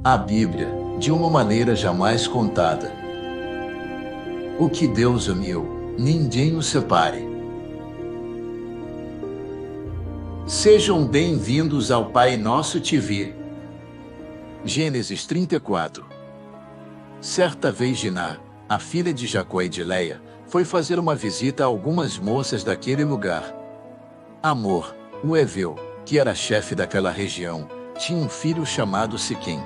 A Bíblia, de uma maneira jamais contada. O que Deus uniu, ninguém o separe. Sejam bem-vindos ao Pai Nosso TV. Gênesis 34. Certa vez Diná, a filha de Jacó e de Leia, foi fazer uma visita a algumas moças daquele lugar. Amor, o heveu, que era chefe daquela região, tinha um filho chamado Siquém.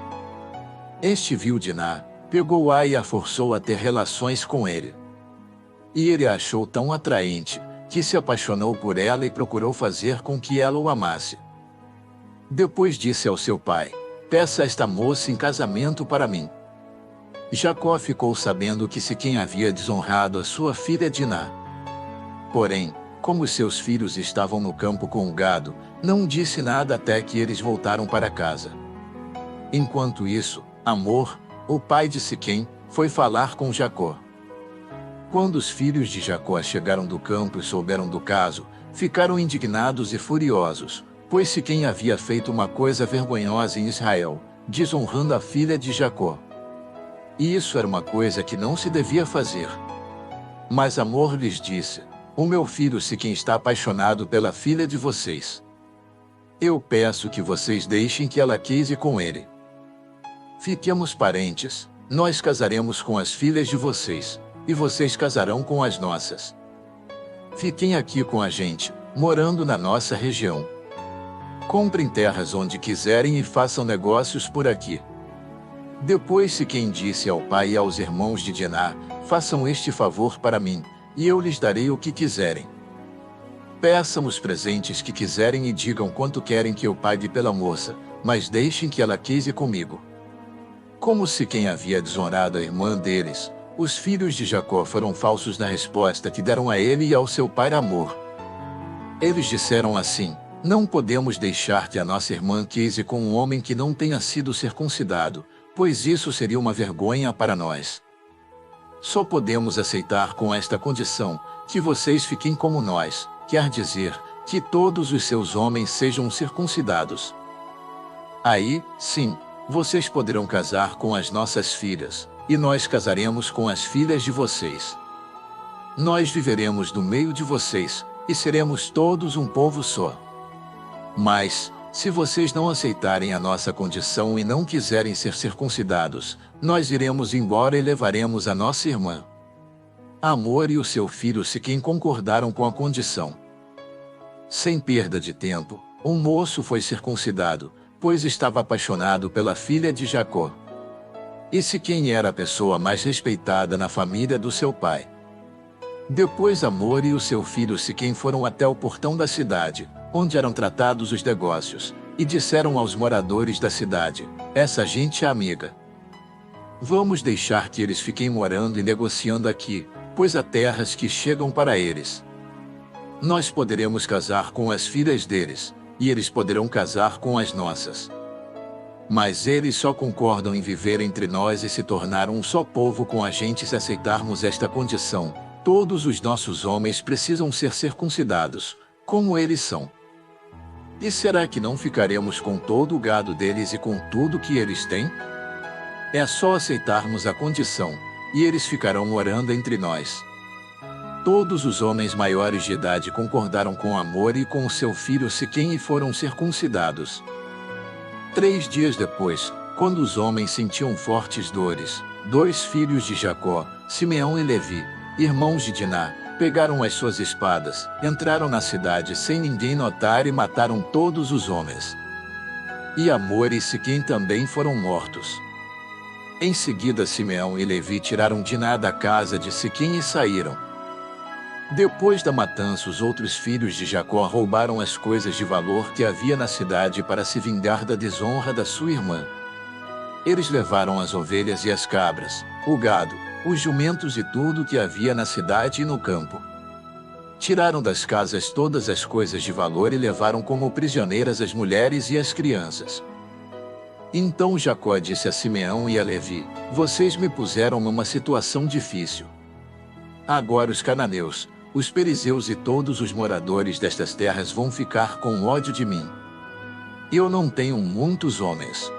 Este viu Diná, pegou-a e a forçou a ter relações com ele. E ele a achou tão atraente, que se apaixonou por ela e procurou fazer com que ela o amasse. Depois disse ao seu pai: peça esta moça em casamento para mim. Jacó ficou sabendo que Siquém havia desonrado a sua filha Diná. Porém, como seus filhos estavam no campo com o gado, não disse nada até que eles voltaram para casa. Enquanto isso, Amor, o pai de Siquém, foi falar com Jacó. Quando os filhos de Jacó chegaram do campo e souberam do caso, ficaram indignados e furiosos, pois Siquém havia feito uma coisa vergonhosa em Israel, desonrando a filha de Jacó. E isso era uma coisa que não se devia fazer. Mas Amor lhes disse: o meu filho Siquém está apaixonado pela filha de vocês. Eu peço que vocês deixem que ela case com ele. Fiquemos parentes, nós casaremos com as filhas de vocês, e vocês casarão com as nossas. Fiquem aqui com a gente, morando na nossa região. Comprem terras onde quiserem e façam negócios por aqui. Depois Siquém disse ao pai e aos irmãos de Diná: façam este favor para mim, e eu lhes darei o que quiserem. Peçam os presentes que quiserem e digam quanto querem que eu pague pela moça, mas deixem que ela case comigo. Como Siquém havia desonrado a irmã deles, os filhos de Jacó foram falsos na resposta que deram a ele e ao seu pai Amor. Eles disseram assim: não podemos deixar que a nossa irmã case com um homem que não tenha sido circuncidado, pois isso seria uma vergonha para nós. Só podemos aceitar com esta condição, que vocês fiquem como nós, quer dizer, que todos os seus homens sejam circuncidados. Aí, sim, vocês poderão casar com as nossas filhas, e nós casaremos com as filhas de vocês. Nós viveremos no meio de vocês, e seremos todos um povo só. Mas, se vocês não aceitarem a nossa condição e não quiserem ser circuncidados, nós iremos embora e levaremos a nossa irmã. Amor e o seu filho Siquém concordaram com a condição. Sem perda de tempo, um moço foi circuncidado, pois estava apaixonado pela filha de Jacó. E Siquém era a pessoa mais respeitada na família do seu pai. Depois Amor e o seu filho Siquém foram até o portão da cidade, onde eram tratados os negócios, e disseram aos moradores da cidade: essa gente é amiga. Vamos deixar que eles fiquem morando e negociando aqui, pois há terras que chegam para eles. Nós poderemos casar com as filhas deles, e eles poderão casar com as nossas. Mas eles só concordam em viver entre nós e se tornar um só povo com a gente se aceitarmos esta condição. Todos os nossos homens precisam ser circuncidados, como eles são. E será que não ficaremos com todo o gado deles e com tudo que eles têm? É só aceitarmos a condição, e eles ficarão morando entre nós. Todos os homens maiores de idade concordaram com Amor e com o seu filho Siquém e foram circuncidados. 3 dias depois, quando os homens sentiam fortes dores, 2 filhos de Jacó, Simeão e Levi, irmãos de Diná, pegaram as suas espadas, entraram na cidade sem ninguém notar e mataram todos os homens. E Amor e Siquém também foram mortos. Em seguida Simeão e Levi tiraram Diná da casa de Siquém e saíram. Depois da matança, os outros filhos de Jacó roubaram as coisas de valor que havia na cidade para se vingar da desonra da sua irmã. Eles levaram as ovelhas e as cabras, o gado, os jumentos e tudo que havia na cidade e no campo. Tiraram das casas todas as coisas de valor e levaram como prisioneiras as mulheres e as crianças. Então Jacó disse a Simeão e a Levi: vocês me puseram numa situação difícil. Agora os cananeus, os perizeus e todos os moradores destas terras vão ficar com ódio de mim. Eu não tenho muitos homens.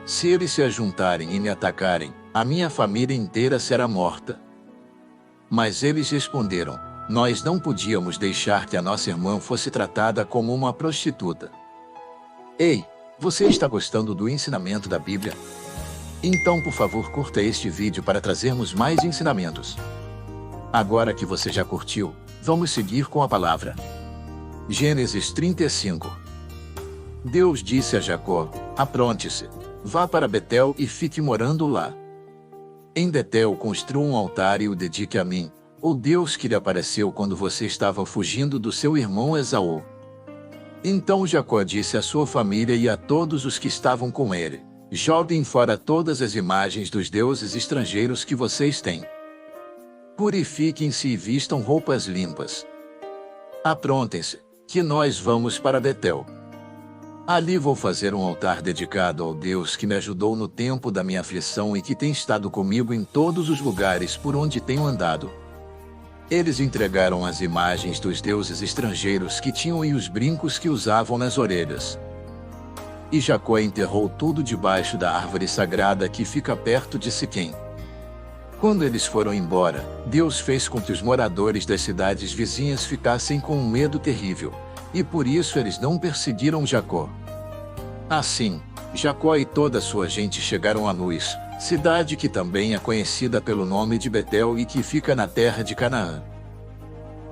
Se eles se ajuntarem e me atacarem, a minha família inteira será morta. Mas eles responderam: nós não podíamos deixar que a nossa irmã fosse tratada como uma prostituta. Ei, você está gostando do ensinamento da Bíblia? Então, por favor, curta este vídeo para trazermos mais ensinamentos. Agora que você já curtiu, vamos seguir com a palavra. Gênesis 35. Deus disse a Jacó: apronte-se, vá para Betel e fique morando lá. Em Betel construa um altar e o dedique a mim, o Deus que lhe apareceu quando você estava fugindo do seu irmão Esaú. Então Jacó disse à sua família e a todos os que estavam com ele: joguem fora todas as imagens dos deuses estrangeiros que vocês têm. Purifiquem-se e vistam roupas limpas. Aprontem-se, que nós vamos para Betel. Ali vou fazer um altar dedicado ao Deus que me ajudou no tempo da minha aflição e que tem estado comigo em todos os lugares por onde tenho andado. Eles entregaram as imagens dos deuses estrangeiros que tinham e os brincos que usavam nas orelhas. E Jacó enterrou tudo debaixo da árvore sagrada que fica perto de Siquém. Quando eles foram embora, Deus fez com que os moradores das cidades vizinhas ficassem com um medo terrível, e por isso eles não perseguiram Jacó. Assim, Jacó e toda a sua gente chegaram a Luz, cidade que também é conhecida pelo nome de Betel e que fica na terra de Canaã.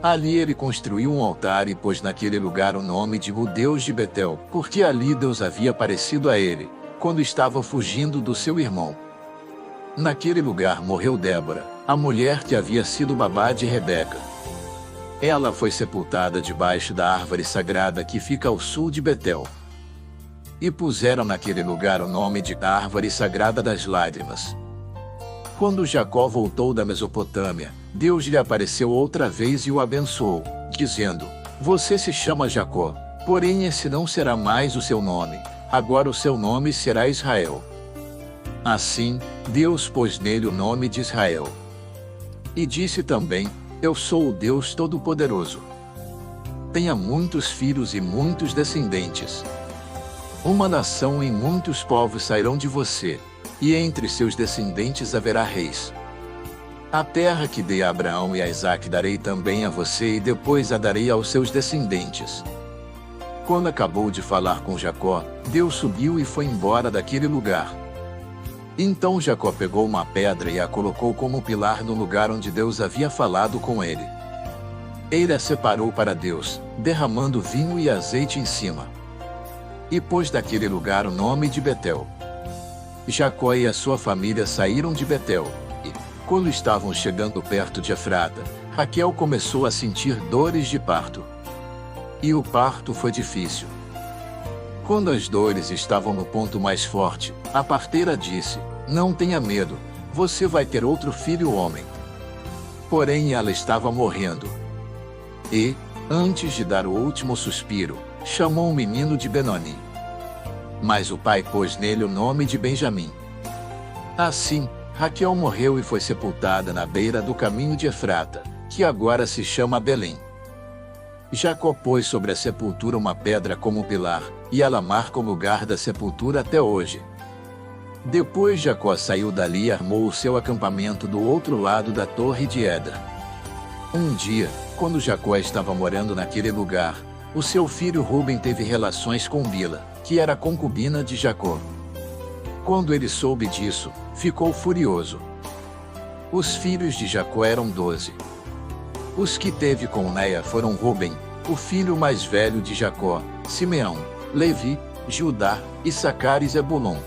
Ali ele construiu um altar e pôs naquele lugar o nome de o Deus de Betel, porque ali Deus havia aparecido a ele, quando estava fugindo do seu irmão. Naquele lugar morreu Débora, a mulher que havia sido babá de Rebeca. Ela foi sepultada debaixo da árvore sagrada que fica ao sul de Betel. E puseram naquele lugar o nome de Árvore Sagrada das Lágrimas. Quando Jacó voltou da Mesopotâmia, Deus lhe apareceu outra vez e o abençoou, dizendo: você se chama Jacó, porém esse não será mais o seu nome, agora o seu nome será Israel. Assim, Deus pôs nele o nome de Israel. E disse também: eu sou o Deus Todo-Poderoso. Tenha muitos filhos e muitos descendentes. Uma nação e muitos povos sairão de você, e entre seus descendentes haverá reis. A terra que dei a Abraão e a Isaque darei também a você e depois a darei aos seus descendentes. Quando acabou de falar com Jacó, Deus subiu e foi embora daquele lugar. Então Jacó pegou uma pedra e a colocou como pilar no lugar onde Deus havia falado com ele. Ele a separou para Deus, derramando vinho e azeite em cima. E pôs daquele lugar o nome de Betel. Jacó e a sua família saíram de Betel, e, quando estavam chegando perto de Efrata, Raquel começou a sentir dores de parto. E o parto foi difícil. Quando as dores estavam no ponto mais forte, a parteira disse: não tenha medo, você vai ter outro filho homem. Porém ela estava morrendo. E, antes de dar o último suspiro, chamou o menino de Benoni. Mas o pai pôs nele o nome de Benjamim. Assim, Raquel morreu e foi sepultada na beira do caminho de Efrata, que agora se chama Belém. Jacó pôs sobre a sepultura uma pedra como pilar, e ela marca o lugar da sepultura até hoje. Depois Jacó saiu dali e armou o seu acampamento do outro lado da torre de Eder. Um dia, quando Jacó estava morando naquele lugar, o seu filho Ruben teve relações com Bila, que era concubina de Jacó. Quando ele soube disso, ficou furioso. Os filhos de Jacó eram 12. Os que teve com Leia foram Ruben, o filho mais velho de Jacó, Simeão, Levi, Judá, Issacar e Zebulon.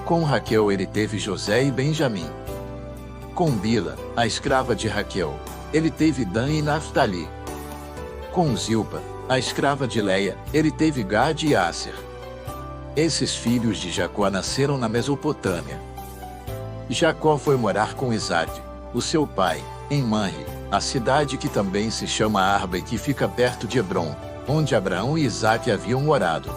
Com Raquel ele teve José e Benjamim. Com Bila, a escrava de Raquel, ele teve Dan e Naftali. Com Zilpa, a escrava de Leia, ele teve Gade e Asser. Esses filhos de Jacó nasceram na Mesopotâmia. Jacó foi morar com Isaque, o seu pai, em Manre, a cidade que também se chama Arba e que fica perto de Hebrom, onde Abraão e Isaque haviam morado.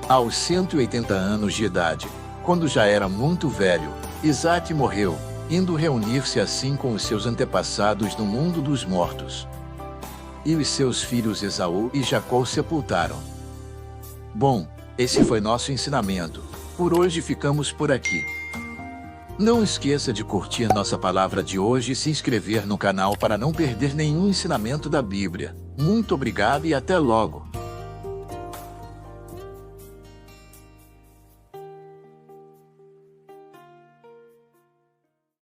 Aos 180 anos de idade, quando já era muito velho, Isaque morreu, indo reunir-se assim com os seus antepassados no mundo dos mortos. E os seus filhos Esaú e Jacó o sepultaram. Bom, esse foi nosso ensinamento. Por hoje ficamos por aqui. Não esqueça de curtir nossa palavra de hoje e se inscrever no canal para não perder nenhum ensinamento da Bíblia. Muito obrigado e até logo!